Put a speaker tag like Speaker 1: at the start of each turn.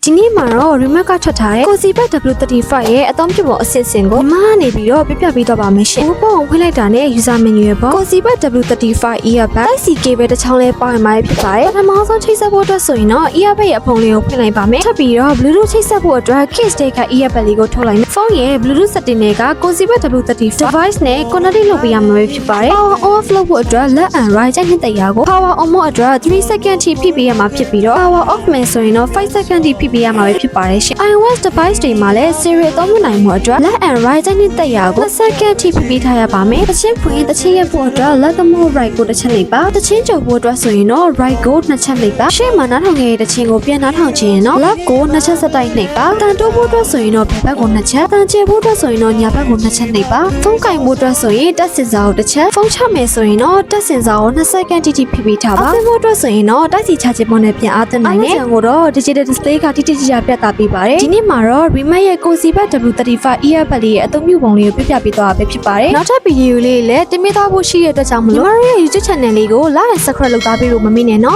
Speaker 1: ဒီနေ့မှာတော့ remote ကထွက်ထားတဲ့ Cozy Bud W35 ရဲ့အသုံးပြုပုံအဆင့်ဆင့်ကိုဒီမှာနေပြီးတော့ပြပြပေးတော့ပါမယ်ရှင်။ဥပပုံဖွင့်လိုက်တာနဲ့ user menu ရဲ့ပေါ့ Cozy Bud W35 earbud C cable တစ်ချောင်းလဲပေါင်းရမှာဖြစ်ပါတယ်။ပထမဆုံးချိတ်ဆက်ဖို့အတွက်ဆိုရင်တော့ earbud ရဲ့အဖုံလေးကိုဖွင့်လိုက်ပါမယ်။ထပ်ပြီးတော့ Bluetooth ချိတ်ဆက်ဖို့အတွက် case တဲ့က earbud လေးကိုထုတ်လိုက်မယ်။ဖုန်းရဲ့ Bluetooth setting တွေက Cozy Bud W35 device နဲ့ connect လုပ်ပေးရမှာဖြစ်ပါတယ်။ Power off လုပ်ဖို့အတွက် left and right ကြိုက်နှစ်တရားကို power on ဖို့အတွက်3 second ထိဖိပေးရမှာဖြစ်ပြီးတော့ power off မယ်ဆိုရင်တော့5 second ထိဖိပေးရမှာဖြစ်ပါတယ်ရှင်။ iOS device တွေမှာလည်း Siri အသုံးပြုနိုင်မှုအတွက် left and right ကြိုက်နှစ်တရားကို2 second ထိဖိပေးထားရပါမယ်။တချင်းဖွင့်တချင်းရက်ဖို့အတွက် left ကမို့ right ကိုတစ်ချက်နှိပ်ပါ။တချင်းကြုံဖို့အတွက်ဆိုရင်တော့ right ကို2ချက်နှိပ်ပါ။ရှေ့မှာနားထောင်ခဲ့တဲ့တချင်းကိုပြန်နားထောင်ချင်ရင်တော့ left ကို2ချက်စတိုက်နှိပ်ပါ။တန်တိုးဖို့အတွက်ဆိုရင်တော့ဘက်ကို2ချက်၊တန်ကျေဖို့အတွက်ဆိုရင်တော့ညာဘက်ကို2ချက်နှိပ်ပါ။ဖုန်းကင်ဖို့အတွက်ဆိုရင်တက်စင်စာကို1ချက်၊ဖုန်းချမယ်ဆိုရင်တော့တက်စင်စာကို2 second ထိဖိပေးထားပါ။အသင်းဖို့အတွက်ဆိုရင်တော့တိုက်စီချချင်ပုံနဲ့ပြန်အားသွင်းနိုင်တယ်။အခုတော့ digital display ကတိတိကျကျပြသပေးပါတယ်။ဒီနေ့မှာတော့ Remote ရဲ့ Cozy Bud W35 earbud လေးရဲ့အသုံးပြုပုံလေးကိုပြပေးသွားတာပဲဖြစ်ပါတယ်။နောက်ထပ်ဗီဒီယိုလေးလည်းတင်ပြသွားဖို့ရှိတဲ့အတွက်ကြောင့်မလို့ညီမတို့ရဲ့ YouTube channel လေးကို like and subscribe လုပ်သားပေးလို့မမေ့နဲ့နော်။